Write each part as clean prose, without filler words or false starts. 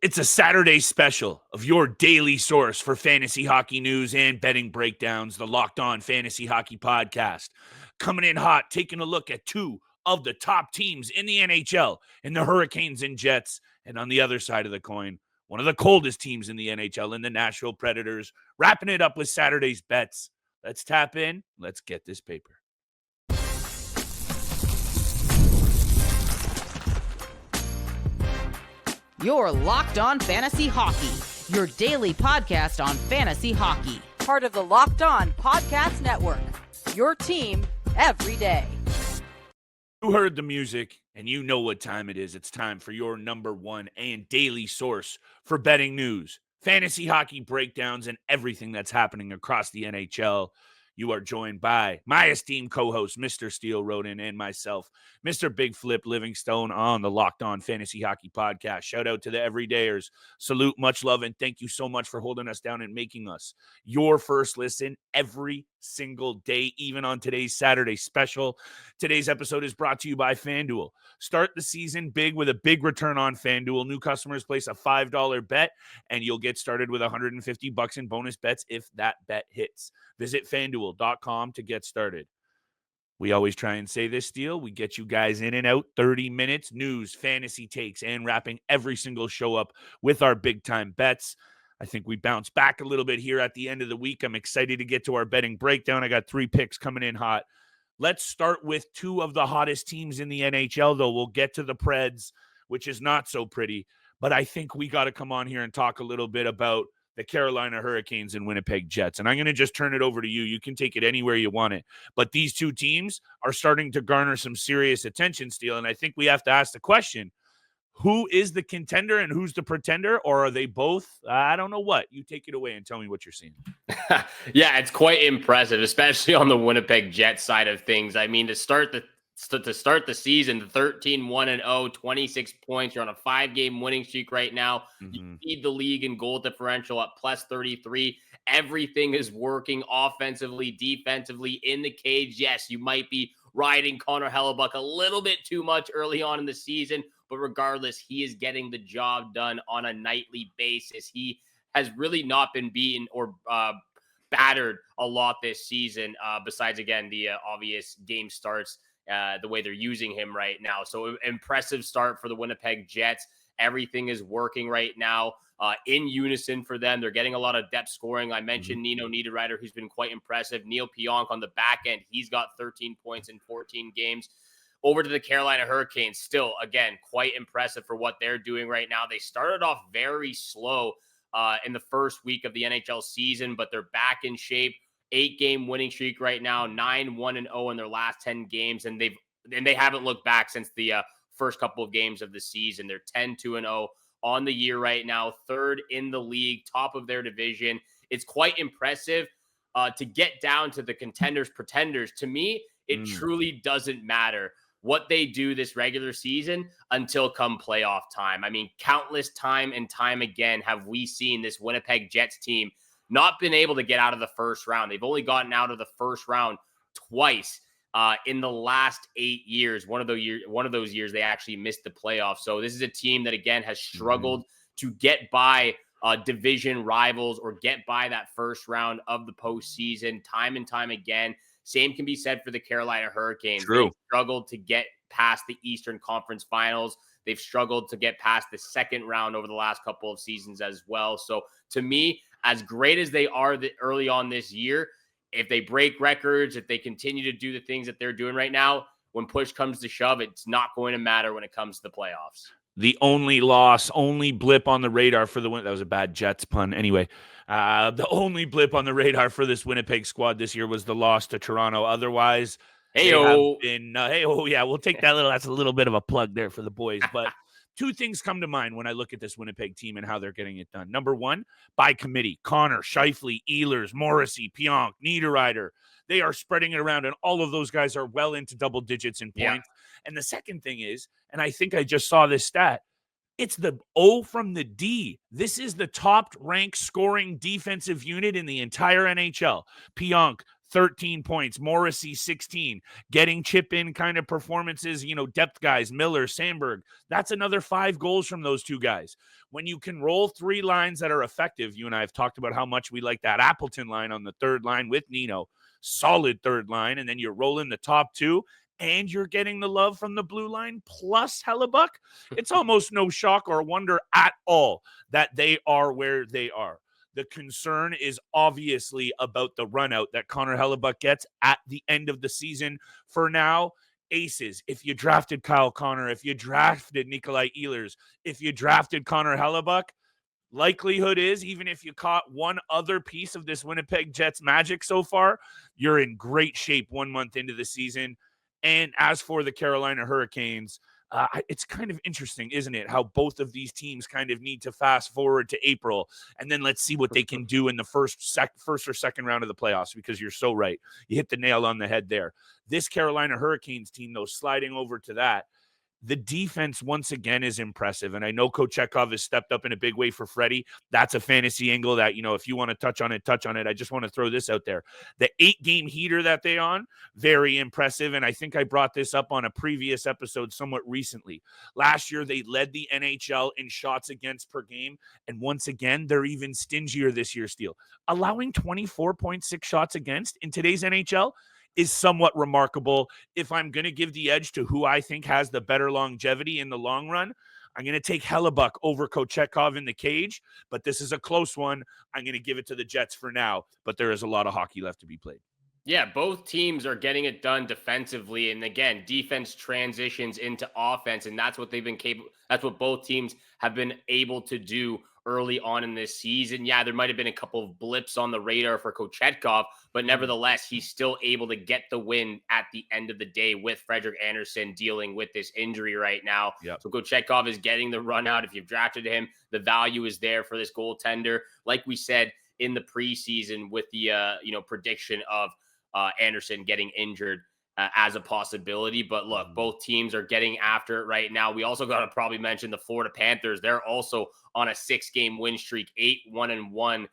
It's a Saturday special of your daily source for fantasy hockey news and betting breakdowns, the Locked On Fantasy Hockey Podcast. Coming in hot, taking a look at two of the top teams in the NHL, in the Hurricanes and Jets. And on the other side of the coin, one of the coldest teams in the NHL, in the Nashville Predators. Wrapping it up with Saturday's bets. Let's tap in. Let's get this paper. You're Locked On Fantasy Hockey, your daily podcast on fantasy hockey. Part of the Locked On Podcast Network, your team every day. You heard the music, and you know what time it is. It's time for your number one and daily source for betting news, fantasy hockey breakdowns, and everything that's happening across the NHL. You are joined by my esteemed co-host, Mr. Steele Roden, and myself, Mr. Big Flip Livingstone, on the Locked On Fantasy Hockey Podcast. Shout out to the everydayers. Salute, much love, and thank you so much for holding us down and making us your first listen every single day, even on today's Saturday special. Today's episode is brought to you by FanDuel. Start the season big with a big return on FanDuel. New customers place a $5 bet, and you'll get started with $150 in bonus bets if that bet hits. Visit FanDuel.com to get started. We always try and say this, Steele. We get you guys in and out 30 minutes, news, fantasy takes, and wrapping every single show up with our big-time bets. I think we bounce back a little bit here at the end of the week. I'm excited to get to our betting breakdown. I got 3 picks coming in hot. Let's start with 2 of the hottest teams in the NHL, though. We'll get to the Preds, which is not so pretty. But I think we got to come on here and talk a little bit about the Carolina Hurricanes and Winnipeg Jets. And I'm going to just turn it over to you. You can take it anywhere you want it. But these 2 teams are starting to garner some serious attention, Steele. And I think we have to ask the question, who is the contender and who's the pretender? Or are they both? I don't know what. You take it away and tell me what you're seeing. Yeah, it's quite impressive, especially on the Winnipeg Jets side of things. I mean, to start the season, 13-1-0, 26 points. You're on a 5-game winning streak right now. You lead the league in goal differential at plus 33. Everything is working offensively, defensively, in the cage. Yes, you might be riding Connor Hellebuck a little bit too much early on in the season, but regardless, he is getting the job done on a nightly basis. He has really not been beaten or battered a lot this season, besides, again, the obvious game starts, the way they're using him right now. So impressive start for the Winnipeg Jets. Everything is working right now in unison for them. They're getting a lot of depth scoring. I mentioned Nino Niederreiter, who's been quite impressive. Neil Pionk on the back end. He's got 13 points in 14 games. Over to the Carolina Hurricanes. Still, again, quite impressive for what they're doing right now. They started off very slow in the first week of the NHL season, but they're back in shape. 8-game winning streak right now, 9-1-0 in their last 10 games, and they haven't looked back since the first couple of games of the season. They're 10-2-0 on the year right now, 3rd in the league, top of their division. It's quite impressive to get down to the contenders, pretenders. To me, it truly doesn't matter what they do this regular season until come playoff time. I mean, countless time and time again have we seen this Winnipeg Jets team not been able to get out of the first round. They've only gotten out of the first round twice in the last 8 years. One of those years they actually missed the playoffs. So this is a team that, again, has struggled to get by division rivals or get by that first round of the postseason time and time again. Same can be said for the Carolina Hurricanes. True. They've struggled to get past the Eastern Conference Finals. They've struggled to get past the second round over the last couple of seasons as well. So to me, as great as they are early on this year, if they break records, if they continue to do the things that they're doing right now, when push comes to shove, it's not going to matter when it comes to the playoffs. The only loss, only blip on the radar for the win. That was a bad Jets pun. Anyway, the only blip on the radar for this Winnipeg squad this year was the loss to Toronto. Otherwise, Hey-o. Yeah, we'll take that that's a little bit of a plug there for the boys. But 2 things come to mind when I look at this Winnipeg team and how they're getting it done. Number 1, by committee, Connor, Scheifele, Ehlers, Morrissey, Pionk, Niederreiter. They are spreading it around, and all of those guys are well into double digits in points. Yeah. And the second thing is, and I think I just saw this stat, it's the O from the D. This is the top-ranked scoring defensive unit in the entire NHL. Pionk, 13 points. Morrissey, 16. Getting chip in kind of performances, depth guys, Miller, Sandberg. That's another 5 goals from those two guys. When you can roll 3 lines that are effective, you and I have talked about how much we like that Appleton line on the third line with Nino. Solid third line. And then you're rolling the top 2. And you're getting the love from the blue line plus Hellebuck. It's almost no shock or wonder at all that they are where they are. The concern is obviously about the run out that Connor Hellebuck gets at the end of the season. For now, aces. If you drafted Kyle Connor, if you drafted Nikolai Ehlers, if you drafted Connor Hellebuck, likelihood is, even if you caught one other piece of this Winnipeg Jets magic so far, you're in great shape 1 month into the season. And as for the Carolina Hurricanes, it's kind of interesting, isn't it, how both of these teams kind of need to fast forward to April, and then let's see what they can do in the first or second round of the playoffs, because you're so right. You hit the nail on the head there. This Carolina Hurricanes team, though, sliding over to that, the defense once again is impressive. And I know Kochetkov has stepped up in a big way for Freddie. That's a fantasy angle that, if you want to touch on it, touch on it. I just want to throw this out there. The 8-game heater that they on, very impressive. And I think I brought this up on a previous episode somewhat recently. Last year, they led the NHL in shots against per game. And once again, they're even stingier this year, Steele. Allowing 24.6 shots against in today's NHL is somewhat remarkable. If I'm going to give the edge to who I think has the better longevity in the long run, I'm going to take Hellebuck over Kochetkov in the cage, but this is a close one. I'm going to give it to the Jets for now, but there is a lot of hockey left to be played. Yeah, both teams are getting it done defensively. And again, defense transitions into offense. And that's what they've been capable. That's what both teams have been able to do early on in this season. Yeah, there might have been a couple of blips on the radar for Kochetkov, but nevertheless, he's still able to get the win at the end of the day with Frederik Andersen dealing with this injury right now. Yep. So Kochetkov is getting the run out. If you've drafted him, the value is there for this goaltender. Like we said in the preseason with the prediction of Andersen getting injured as a possibility. But look, both teams are getting after it right now. We also got to probably mention the Florida Panthers. They're also on a 6-game win streak, 8-1-1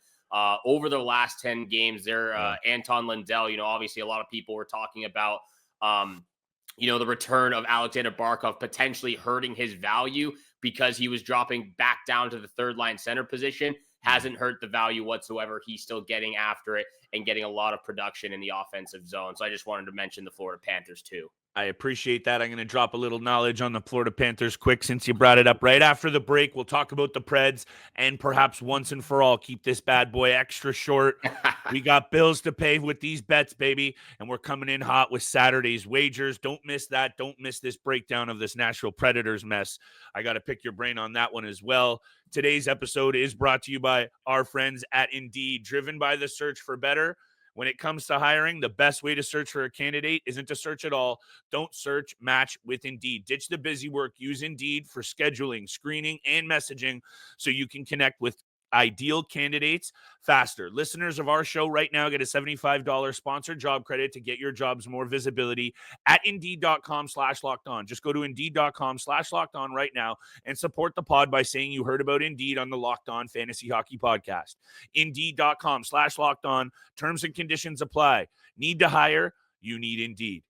over the last 10 games. They're Anton Lundell. Obviously a lot of people were talking about, the return of Alexander Barkov potentially hurting his value because he was dropping back down to the third line center position. Hasn't hurt the value whatsoever. He's still getting after it and getting a lot of production in the offensive zone. So I just wanted to mention the Florida Panthers too. I appreciate that. I'm going to drop a little knowledge on the Florida Panthers quick since you brought it up. Right after the break, we'll talk about the Preds and perhaps once and for all keep this bad boy extra short. We got bills to pay with these bets, baby, and we're coming in hot with Saturday's wagers. Don't miss that. Don't miss this breakdown of this Nashville Predators mess. I got to pick your brain on that one as well. Today's episode is brought to you by our friends at Indeed, driven by the search for better. When it comes to hiring, the best way to search for a candidate isn't to search at all. Don't search, match with Indeed. Ditch the busy work. Use Indeed for scheduling, screening, and messaging so you can connect with ideal candidates faster. Listeners of our show right now get a $75 sponsored job credit to get your jobs more visibility at Indeed.com/lockedon. Just go to Indeed.com/lockedon right now and support the pod by saying you heard about Indeed on the Locked On Fantasy Hockey Podcast. Indeed.com/lockedon. Terms and conditions apply. Need to hire? You need Indeed.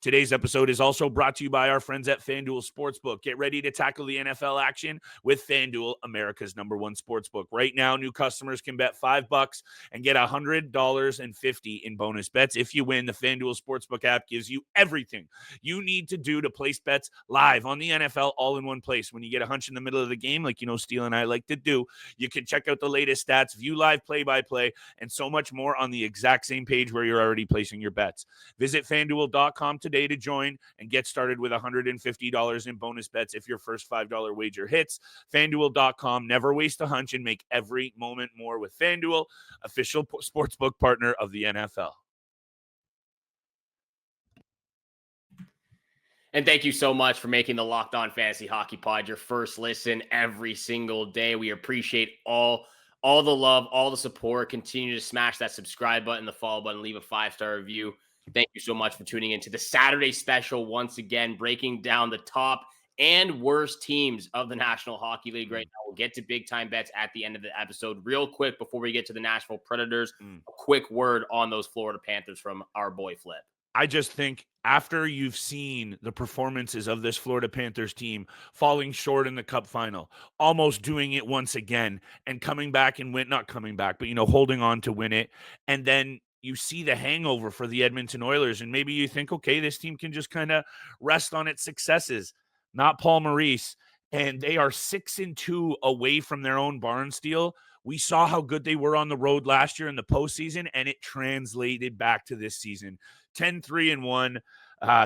Today's episode is also brought to you by our friends at FanDuel Sportsbook. Get ready to tackle the NFL action with FanDuel, America's #1 sportsbook. Right now, new customers can bet $5 and get $100.50 in bonus bets. If you win, the FanDuel Sportsbook app gives you everything you need to do to place bets live on the NFL all in one place. When you get a hunch in the middle of the game, like Steele and I like to do, you can check out the latest stats, view live play-by-play, and so much more on the exact same page where you're already placing your bets. Visit FanDuel.com today to join and get started with $150 in bonus bets if your first $5 wager hits. FanDuel.com. Never waste a hunch and make every moment more with FanDuel, official sportsbook partner of the NFL. And thank you so much for making the Locked On Fantasy Hockey Pod your first listen every single day. We appreciate all the love, all the support. Continue to smash that subscribe button, the follow button, leave a 5-star review. Thank you so much for tuning into the Saturday special once again, breaking down the top and worst teams of the National Hockey League right now. We'll get to big time bets at the end of the episode. Real quick, before we get to the Nashville Predators, a quick word on those Florida Panthers from our boy Flip. I just think after you've seen the performances of this Florida Panthers team falling short in the Cup final, almost doing it once again and coming back and not coming back, but, holding on to win it. And then you see the hangover for the Edmonton Oilers, and maybe you think, okay, this team can just kind of rest on its successes. Not Paul Maurice. And they are 6-2 away from their own barn steal. We saw how good they were on the road last year in the postseason, and it translated back to this season. 10-3-1,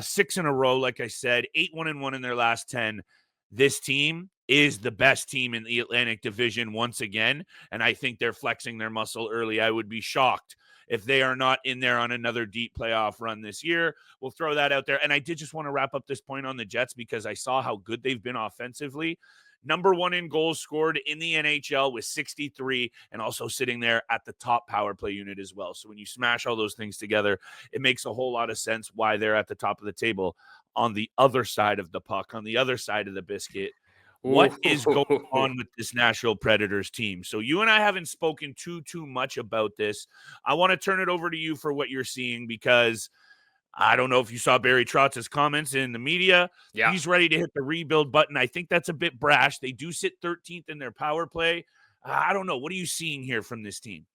6 in a row, like I said, 8-1-1 in their last 10. This team is the best team in the Atlantic Division once again, and I think they're flexing their muscle early. I would be shocked if they are not in there on another deep playoff run this year. We'll throw that out there. And I did just want to wrap up this point on the Jets because I saw how good they've been offensively. Number one in goals scored in the NHL with 63, and also sitting there at the top power play unit as well. So when you smash all those things together, it makes a whole lot of sense why they're at the top of the table on the other side of the puck, on the other side of the biscuit. What is going on with this Nashville Predators team? So you and I haven't spoken too much about this. I want to turn it over to you for what you're seeing, because I don't know if you saw Barry Trotz's comments in the media. Yeah. He's ready to hit the rebuild button. I think that's a bit brash. They do sit 13th in their power play. I don't know. What are you seeing here from this team?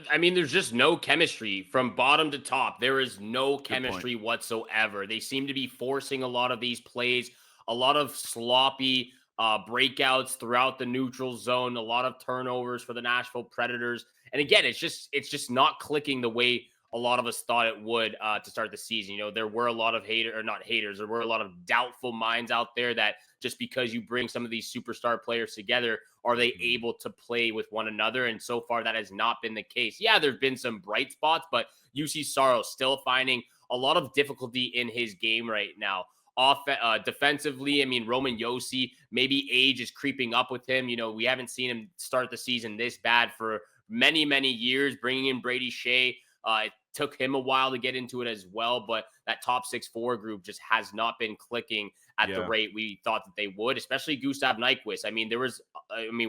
I mean, there's just no chemistry from bottom to top. There is no chemistry whatsoever. They seem to be forcing a lot of these plays, a lot of sloppy breakouts throughout the neutral zone, a lot of turnovers for the Nashville Predators. And again, it's just not clicking the way a lot of us thought it would to start the season. There were a lot of there were a lot of doubtful minds out there that just because you bring some of these superstar players together, are they able to play with one another? And so far, that has not been the case. Yeah, there've been some bright spots, but UC Saros still finding a lot of difficulty in his game right now. Defensively, I mean, Roman Josi, maybe age is creeping up with him. We haven't seen him start the season this bad for many, many years. Bringing in Brady Shea, it took him a while to get into it as well, but that top 6-4 group just has not been clicking at the rate we thought that they would, especially Gustav Nyquist.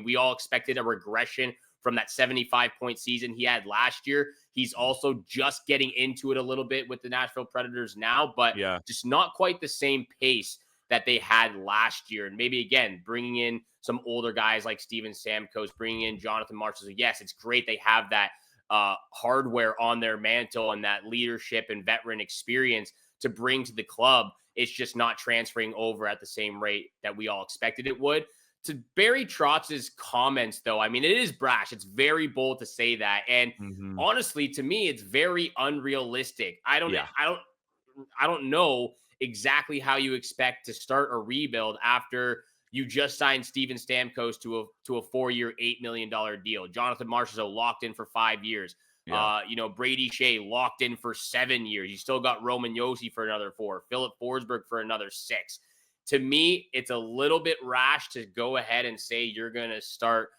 We all expected a regression from that 75-point season he had last year. He's also just getting into it a little bit with the Nashville Predators now, but just not quite the same pace that they had last year. And maybe, again, bringing in some older guys like Steven Stamkos, bringing in Jonathan Marchessault. So yes, it's great they have that hardware on their mantle and that leadership and veteran experience to bring to the club. It's just not transferring over at the same rate that we all expected it would. To Barry Trotz's comments, though, I mean, it is brash. It's very bold to say that. And honestly, to me, it's very unrealistic. I don't know exactly how you expect to start a rebuild after you just signed Steven Stamkos to a 4-year, $8 million deal. Jonathan Marchessault locked in for 5 years. Brady Shea locked in for 7 years. You still got Roman Josi for another 4, Philip Forsberg for another 6. To me, it's a little bit rash to go ahead and say you're going to start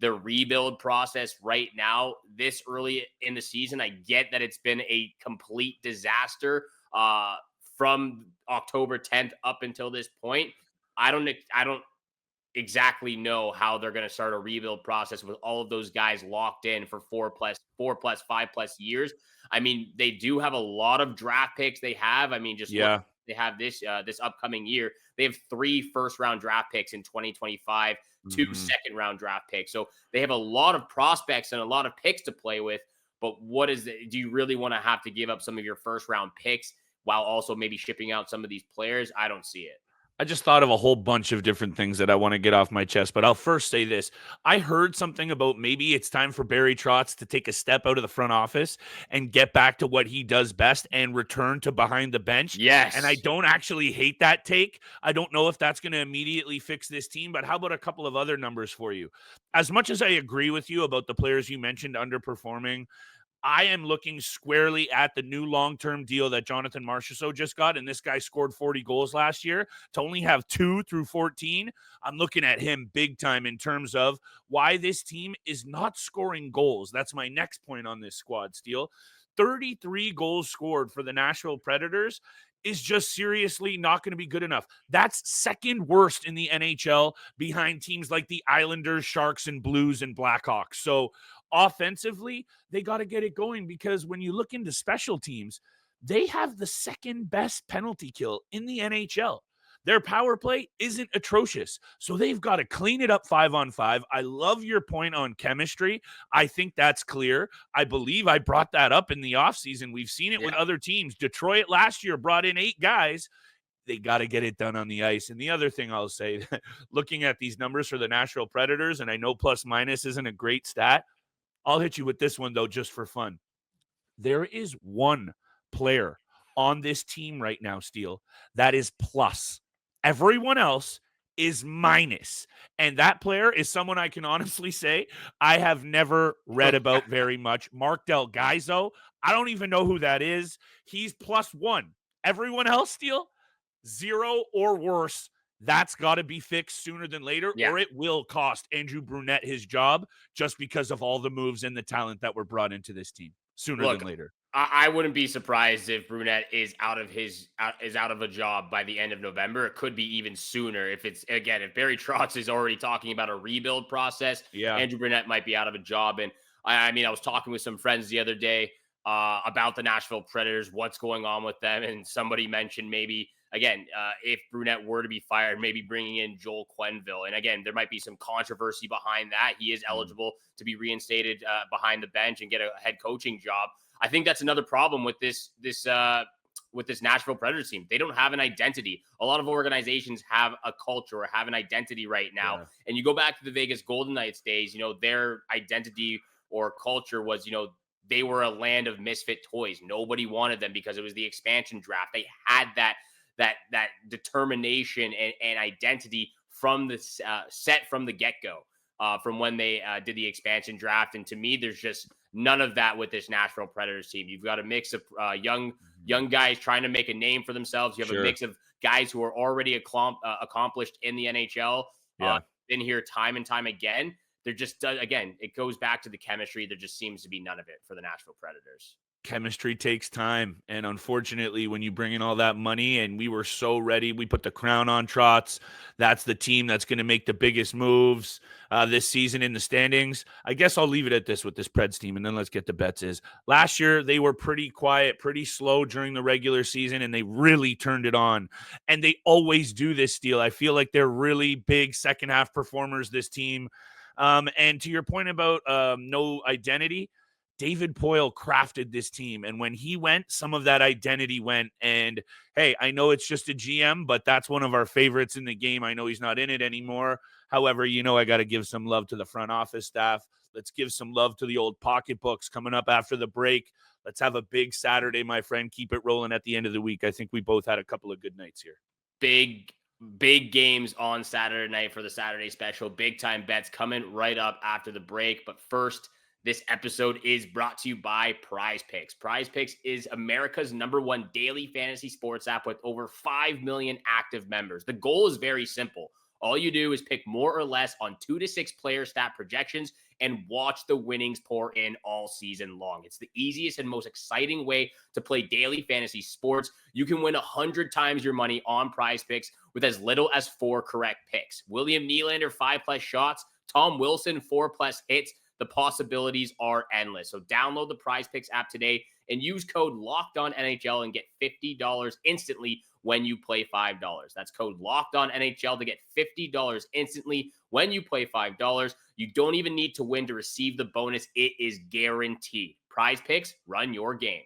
the rebuild process right now, this early in the season. I get that it's been a complete disaster from October 10th up until this point. I don't exactly know how they're going to start a rebuild process with all of those guys locked in for 4+, 5+ years. I mean, they do have a lot of draft picks. They have, they have this upcoming year. They have 3 first-round draft picks in 2025, 2 second-round draft picks. So they have a lot of prospects and a lot of picks to play with. But do you really want to have to give up some of your first-round picks while also maybe shipping out some of these players? I don't see it. I just thought of a whole bunch of different things that I want to get off my chest, but I'll first say this. I heard something about maybe it's time for Barry Trotz to take a step out of the front office and get back to what he does best and return to behind the bench. Yes. And I don't actually hate that take. I don't know if that's going to immediately fix this team, but how about a couple of other numbers for you? As much as I agree with you about the players you mentioned underperforming, I am looking squarely at the new long-term deal that Jonathan Marchessault just got, and this guy scored 40 goals last year. To only have 2 through 14, I'm looking at him big time in terms of why this team is not scoring goals. That's my next point on this squad, Steele. 33 goals scored for the Nashville Predators is just seriously not going to be good enough. That's second worst in the NHL behind teams like the Islanders, Sharks, and Blues and Blackhawks. So offensively, they got to get it going, because when you look into special teams, they have the second best penalty kill in the NHL. Their power play isn't atrocious. So they've got to clean it up 5-on-5. I love your point on chemistry. I think that's clear. I believe I brought that up in the offseason. We've seen it with other teams. Detroit last year brought in 8 guys. They got to get it done on the ice. And the other thing I'll say, looking at these numbers for the Nashville Predators, and I know plus minus isn't a great stat, I'll hit you with this one, though, just for fun. There is one player on this team right now, Steele, that is plus. Everyone else is minus. And that player is someone I can honestly say I have never read about very much. Mark Del Gaizo. I don't even know who that is. He's +1. Everyone else, Steele, 0 or worse. That's got to be fixed sooner than later, or it will cost Andrew Brunette his job, just because of all the moves and the talent that were brought into this team sooner than later. I wouldn't be surprised if Brunette is out of a job by the end of November. It could be even sooner. If Barry Trotz is already talking about a rebuild process, Andrew Brunette might be out of a job. And I was talking with some friends the other day about the Nashville Predators, what's going on with them, and somebody mentioned maybe, if Brunette were to be fired, maybe bringing in Joel Quenneville. And again, there might be some controversy behind that. He is eligible to be reinstated behind the bench and get a head coaching job. I think that's another problem with this Nashville Predators team. They don't have an identity. A lot of organizations have a culture or have an identity right now. Yeah. And you go back to the Vegas Golden Knights days, their identity or culture was, they were a land of misfit toys. Nobody wanted them because it was the expansion draft. They had that determination and identity from the set from the get-go, from when they did the expansion draft. And to me, there's just none of that with this Nashville Predators team. You've got a mix of young guys trying to make a name for themselves. You have a mix of guys who are already accomplished in the NHL, been here time and time again. They're just, again, it goes back to the chemistry. There just seems to be none of it for the Nashville Predators. Chemistry takes time. And unfortunately, when you bring in all that money, and we were so ready, we put the crown on Trotz. That's the team that's going to make the biggest moves this season in the standings. I guess I'll leave it at this with this Preds team, and then let's get to bets. Last year, they were pretty quiet, pretty slow during the regular season, and they really turned it on. And they always do this, Steele. I feel like they're really big second half performers, this team. And to your point about no identity, David Poile crafted this team. And when he went, some of that identity went. And hey, I know it's just a GM, but that's one of our favorites in the game. I know he's not in it anymore. However, I got to give some love to the front office staff. Let's give some love to the old pocketbooks coming up after the break. Let's have a big Saturday, my friend. Keep it rolling at the end of the week. I think we both had a couple of good nights here. Big games on Saturday night for the Saturday special. Big time bets coming right up after the break. But first, this episode is brought to you by PrizePicks. PrizePicks is America's #1 daily fantasy sports app with over 5 million active members. The goal is very simple. All you do is pick more or less on 2 to 6 player stat projections and watch the winnings pour in all season long. It's the easiest and most exciting way to play daily fantasy sports. You can win 100 times your money on PrizePicks with as little as 4 correct picks. William Nylander, 5+ shots. Tom Wilson, 4+ hits. The possibilities are endless. So download the PrizePicks app today and use code LOCKEDONNHL and get $50 instantly when you play $5. That's code LOCKEDONNHL to get $50 instantly when you play $5. You don't even need to win to receive the bonus. It is guaranteed. PrizePicks, run your game.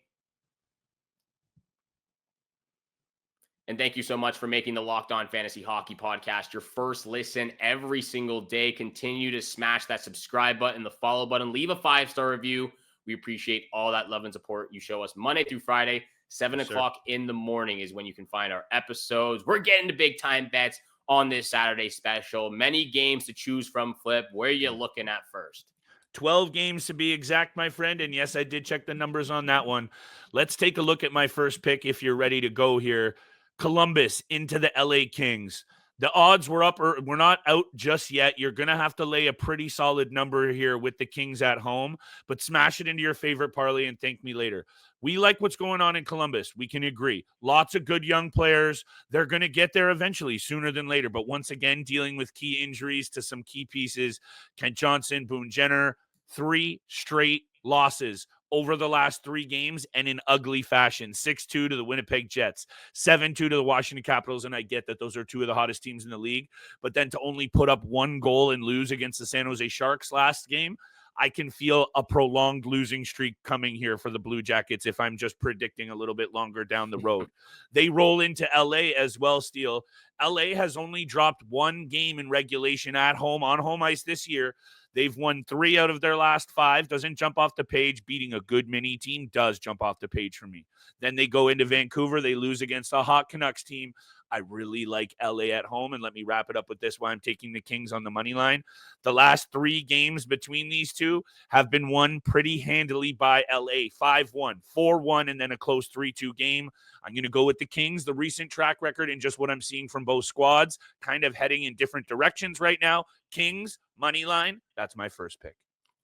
And thank you so much for making the Locked On Fantasy Hockey Podcast your first listen every single day. Continue to smash that subscribe button, the follow button, leave a 5-star review. We appreciate all that love and support you show us Monday through Friday. 7 o'clock in the morning is when you can find our episodes. We're getting to big time bets on this Saturday special. Many games to choose from, Flip. Where are you looking at first? 12 games to be exact, my friend. And yes, I did check the numbers on that one. Let's take a look at my first pick if you're ready to go here. Columbus into the LA Kings. The odds were up, or we're not out just yet. You're going to have to lay a pretty solid number here with the Kings at home, but smash it into your favorite parlay and thank me later. We like what's going on in Columbus. We can agree. Lots of good young players. They're going to get there eventually, sooner than later. But once again, dealing with key injuries to some key pieces. Kent Johnson, Boone Jenner, 3 straight losses over the last 3 games and in ugly fashion. 6-2 to the Winnipeg Jets, 7-2 to the Washington Capitals, and I get that those are 2 of the hottest teams in the league, but then to only put up 1 goal and lose against the San Jose Sharks last game, I can feel a prolonged losing streak coming here for the Blue Jackets if I'm just predicting a little bit longer down the road. They roll into LA as well, Steele. LA has only dropped 1 game in regulation at home on home ice this year. They've won 3 out of their last 5. Doesn't jump off the page. Beating a good mini team does jump off the page for me. Then they go into Vancouver. They lose against a hot Canucks team. I really like LA at home. And let me wrap it up with this, why I'm taking the Kings on the money line. The last 3 games between these two have been won pretty handily by LA. 5-1, 4-1, and then a close 3-2 game. I'm going to go with the Kings. The recent track record and just what I'm seeing from both squads kind of heading in different directions right now. Kings, money line. That's my first pick.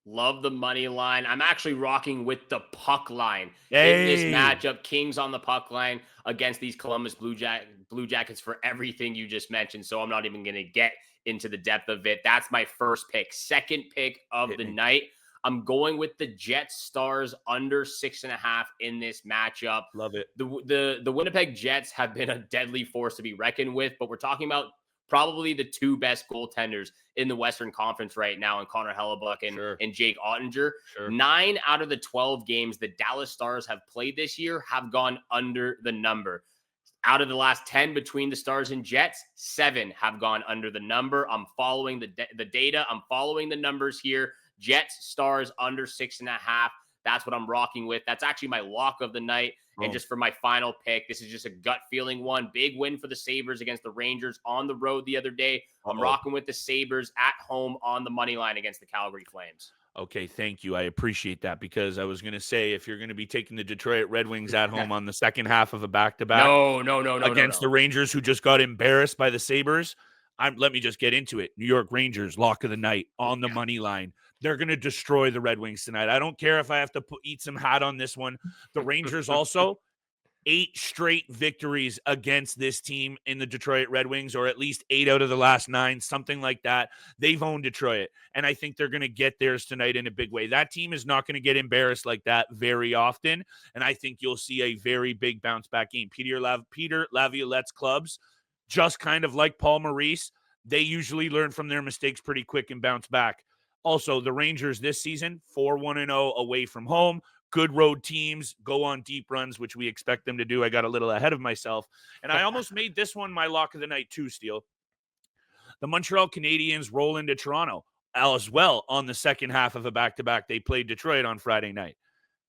Love the money line. I'm actually rocking with the puck line in this matchup. Kings on the puck line against these Columbus Blue Jackets for everything you just mentioned. So I'm not even going to get into the depth of it. That's my first pick. Second pick of the night. I'm going with the Jets Stars under 6.5 in this matchup. Love it. The Winnipeg Jets have been a deadly force to be reckoned with, but we're talking about probably the 2 best goaltenders in the Western Conference right now, in Connor Hellebuck and Jake Ottinger. 9 out of the 12 games the Dallas Stars have played this year have gone under the number. Out of the last 10 between the Stars and Jets, 7 have gone under the number. I'm following the data. I'm following the numbers here. Jets, Stars under 6.5. That's what I'm rocking with. That's actually my lock of the night. And just for my final pick, this is just a gut feeling one. Big win for the Sabres against the Rangers on the road the other day. I'm rocking with the Sabres at home on the money line against the Calgary Flames. Okay, thank you. I appreciate that, because I was going to say, if you're going to be taking the Detroit Red Wings at home on the second half of a back-to-back against the Rangers, who just got embarrassed by the Sabres, let me just get into it. New York Rangers, lock of the night on the money line. They're going to destroy the Red Wings tonight. I don't care if I have to eat some hat on this one. The Rangers also, 8 straight victories against this team in the Detroit Red Wings, or at least 8 out of the last 9, something like that. They've owned Detroit, and I think they're going to get theirs tonight in a big way. That team is not going to get embarrassed like that very often, and I think you'll see a very big bounce-back game. Peter Laviolette's clubs, just kind of like Paul Maurice, they usually learn from their mistakes pretty quick and bounce back. Also, the Rangers this season, 4-1-0 away from home. Good road teams go on deep runs, which we expect them to do. I got a little ahead of myself. And I almost made this one my lock of the night too, Steele. The Montreal Canadiens roll into Toronto as well on the second half of a back-to-back. They played Detroit on Friday night.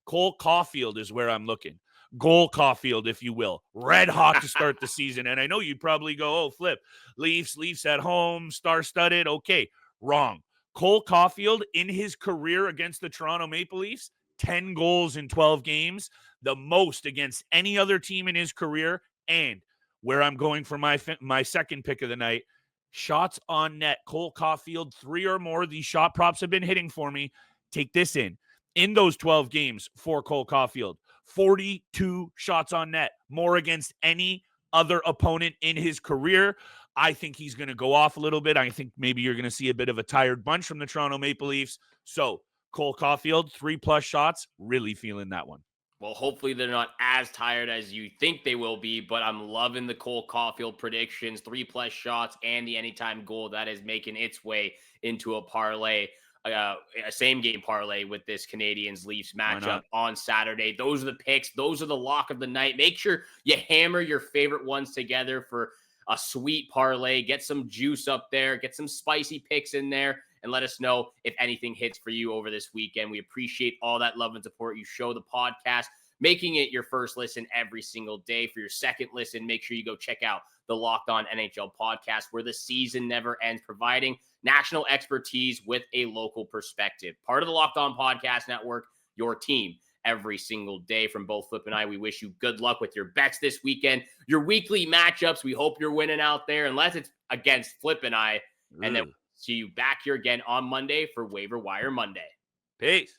Cole Caulfield is where I'm looking. Goal Caulfield, if you will. Red hot to start the season. And I know you'd probably go, flip. Leafs at home, star-studded. Okay, wrong. Cole Caulfield, in his career against the Toronto Maple Leafs, 10 goals in 12 games, the most against any other team in his career. And where I'm going for my second pick of the night, shots on net. Cole Caulfield, 3 or more. These shot props have been hitting for me. Take this in. In those 12 games for Cole Caulfield, 42 shots on net, more against any other opponent in his career. I think he's going to go off a little bit. I think maybe you're going to see a bit of a tired bunch from the Toronto Maple Leafs. So Cole Caulfield, 3+ shots, really feeling that one. Well, hopefully they're not as tired as you think they will be, but I'm loving the Cole Caulfield predictions, 3+ shots, and the anytime goal that is making its way into a parlay, a same-game parlay with this Canadiens-Leafs matchup on Saturday. Those are the picks. Those are the lock of the night. Make sure you hammer your favorite ones together for a sweet parlay. Get some juice up there. Get some spicy picks in there. And let us know if anything hits for you over this weekend. We appreciate all that love and support you show the podcast, making it your first listen every single day. For your second listen, make sure you go check out the Locked On NHL podcast, where the season never ends, providing national expertise with a local perspective. Part of the Locked On Podcast Network, your team every single day. From both Flip and I, we wish you good luck with your bets this weekend, your weekly matchups. We hope you're winning out there, unless it's against Flip and I. And then Ugh. see you back here again on Monday for Waiver Wire Monday. Peace.